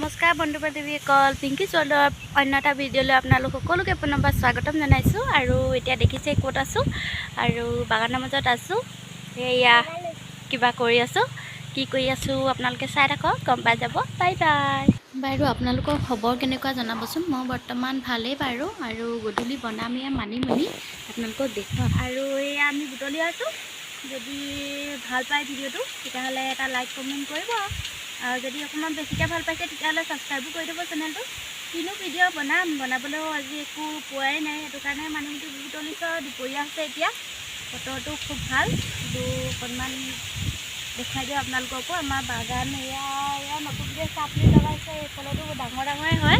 নমস্কাৰ বন্ধু বান্ধৱীসকল, পিংকি চৌধৰ অন্য এটা ভিডিঅ'লৈ আপোনালোক সকলোকে পুনৰবাৰ স্বাগতম জনাইছোঁ। আৰু এতিয়া দেখিছে ক'ত আছোঁ, আৰু বাগানৰ মাজত আছোঁ। সেয়া কিবা কৰি আছোঁ, কি কৰি আছোঁ আপোনালোকে চাই থাকক, গম পাই যাব। Bye bye. বাৰু আপোনালোকৰ খবৰ কেনেকুৱা জনাবচোন। মই বৰ্তমান ভালেই বাৰু, আৰু গধূলি বনাম এয়া মানিমুনি আপোনালোকক দেখুৱাম। আৰু এয়া আমি বুটলি আছোঁ। যদি ভাল পায় ভিডিঅ'টো তেতিয়াহ'লে এটা লাইক কমেণ্ট কৰিব, আৰু যদি অকণমান বেছিকৈ ভাল পাইছে তেতিয়াহ'লে ছাবস্ক্ৰাইবো কৰি দিব চেনেলটো। কিনো ভিডিঅ' বনাবলৈও আজি একো পোৱাই নাই, সেইটো কাৰণে মানিমুনি বুটলিছোঁ। দুপৰীয়া হৈছে এতিয়া, বতৰটো খুব ভাল। কিন্তু অকণমান দেখাই দিওঁ আপোনালোককো। আমাৰ বাগান এয়া নতুনকৈ চাহপুলি লগাইছে। এইফালেতো ডাঙৰ ডাঙৰে হয়,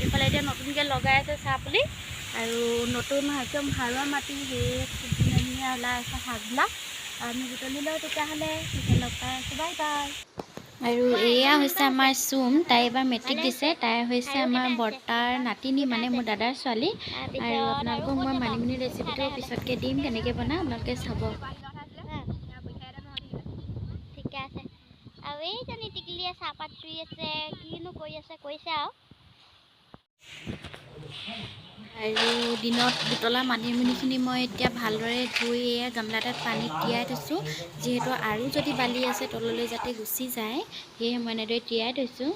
এইফালে এতিয়া নতুনকৈ লগাই আছে চাহপুলি। আৰু নতুন একদম সাৰুৱা মাটি, সেয়ে খুব ধুনীয়া ধুনীয়া ওলাই আছে শাকবিলাক। আমি বুটলি লওঁ তেতিয়াহ'লে, লগ পাই আছোঁ। Bye bye. আৰু এয়া হৈছে আমাৰ চুম, তাই এবাৰ মেট্ৰিক দিছে। তাই হৈছে আমাৰ বৰ্তাৰ নাতিনী, মানে মোৰ দাদাৰ ছোৱালী। আৰু আপোনালোকক মই মানিমুনি ৰেচিপিটো পিছতকৈ দিম, কেনেকৈ বনাই আপোনালোকে চাব। ঠিকে আছে। আৰু এইজনী টিকলিয়ে চাহপাত তুৰি আছে, কিনো কৰি আছে কৈছে আৰু দিনত বুটলা মানিমুনিখিনি মই এতিয়া ভালদৰে ধুই এয়া গামলা এটাত পানীত তিয়াই থৈছোঁ। যিহেতু আৰু যদি বালি আছে তললৈ যাতে গুচি যায়, সেয়ে মই এনেদৰে তিয়াই থৈছোঁ।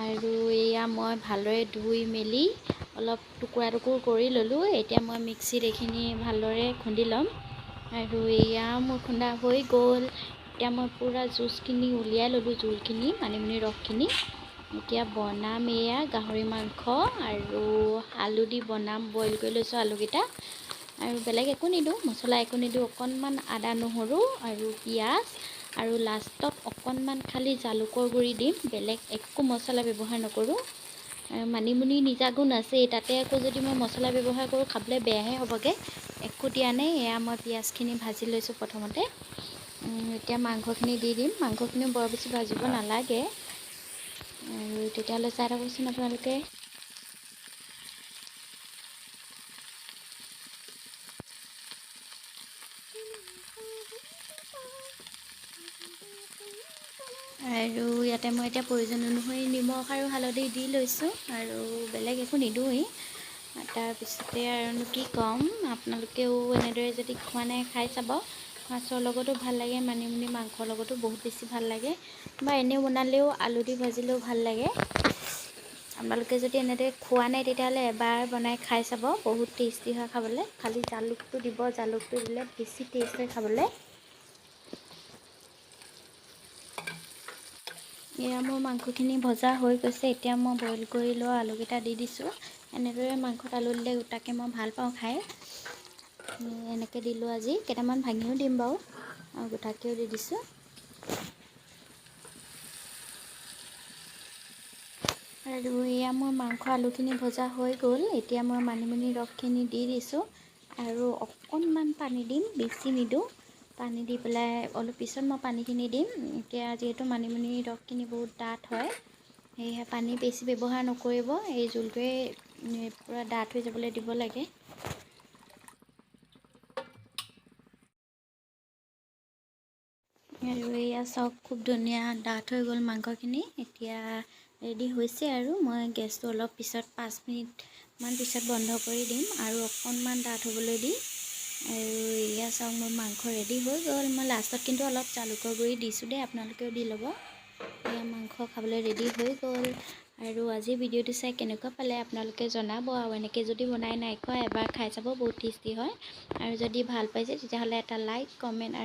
আৰু এয়া মই ভালদৰে ধুই মেলি অলপ টুকুৰা টুকুৰ কৰি ল'লোঁ। এতিয়া মই মিক্সিত এইখিনি ভালদৰে খুন্দি ল'ম। আৰু এয়া মোৰ খুন্দা হৈ গ'ল। এতিয়া মই পূৰা জুচখিনি উলিয়াই ল'লোঁ, জোলখিনি, মানিমুনি ৰসখিনি। এতিয়া বনাম এয়া গাহৰি মাংস, আৰু আলু দি বনাম। বইল কৰি লৈছোঁ আলুকেইটা, আৰু বেলেগ একো নিদিওঁ, মছলা একো নিদিওঁ। অকণমান আদা নহৰু আৰু পিঁয়াজ, আৰু লাষ্টত অকণমান খালি জালুকৰ গুড়ি দিম। বেলেগ একো মছলা ব্যৱহাৰ নকৰোঁ। মানিমুনি নিজা গুণ আছেই, তাতে আকৌ যদি মই মছলা ব্যৱহাৰ কৰোঁ খাবলৈ বেয়াহে হ'বগৈ। একো দিয়া নাই। এয়া মই পিঁয়াজখিনি ভাজি লৈছোঁ প্ৰথমতে। এতিয়া মাংসখিনি দি দিম। মাংসখিনি বৰ বেছি ভাজিব নালাগে। আৰু তেতিয়াহ'লে চাই থাককচোন আপোনালোকে। আৰু ইয়াতে মই এতিয়া প্ৰয়োজন অনুসৰি নিমখ আৰু হালধি দি লৈছোঁ, আৰু বেলেগ একো নিদিওঁৱেই। তাৰপিছতে আৰুনো কি ক'ম, আপোনালোকেও এনেদৰে যদি খোৱা নাই খাই চাব। মাছৰ লগতো ভাল লাগে, মানিমুনি মাংসৰ লগতো বহুত বেছি ভাল লাগে, বা এনেও বনালেও আলু দি ভাজিলেও ভাল লাগে। আপোনালোকে যদি এনেদৰে খোৱা নাই তেতিয়াহ'লে এবাৰ বনাই খাই চাব, বহুত টেষ্টি হয় খাবলৈ। খালি জালুকটো দিব, জালুকটো দিলে বেছি টেষ্ট হয় খাবলৈ। এয়া মোৰ মাংসখিনি ভজা হৈ গৈছে। এতিয়া মই বইল কৰি লোৱা আলুকেইটা দি দিছোঁ। এনেদৰে মাংসত আলু দিলে গোটাকৈ মই ভাল পাওঁ খাই। এনেকৈ দিলোঁ। আজি কেইটামান ভাঙিও দিম বাৰু, আৰু গোটাকৈও দি দিছোঁ। আৰু এয়া মোৰ মাংস আলুখিনি ভজা হৈ গ'ল। এতিয়া মই মানিমুনি ৰসখিনি দি দিছোঁ, আৰু অকণমান পানী দিম, বেছি নিদিওঁ। পানী দি পেলাই অলপ পিছত মই পানীখিনি দিম। এতিয়া যিহেতু মানিমুনি ৰসখিনি বহুত ডাঠ হয়, সেয়েহে পানী বেছি ব্যৱহাৰ নকৰিব। এই জোলটোৱে পূৰা ডাঠ হৈ যাবলৈ দিব লাগে। আৰু এয়া চাওক, খুব ধুনীয়া ডাঠ হৈ গ'ল মাংসখিনি। এতিয়া ৰেডি হৈছে, আৰু মই গেছটো অলপ পিছত 5 মিনিটমান পিছত বন্ধ কৰি দিম, আৰু অকণমান ডাঠ হ'বলৈ দি। আৰু এয়া চাওক, মোৰ মাংস ৰেডি হৈ গ'ল। মই লাষ্টত কিন্তু অলপ জালুকৰ গুড়ি দিছোঁ দেই, আপোনালোকেও দি ল'ব। এয়া মাংস খাবলৈ ৰেডি হৈ গ'ল। আৰু আজি ভিডিঅ'টো চাই কেনেকুৱা পালে আপোনালোকে জনাব। আৰু এনেকৈ যদি বনাই নাই খোৱা, এবাৰ খাই চাব, বহুত টেষ্টি হয়। আৰু যদি ভাল পাইছে তেতিয়াহ'লে এটা লাইক, কমেণ্ট আৰু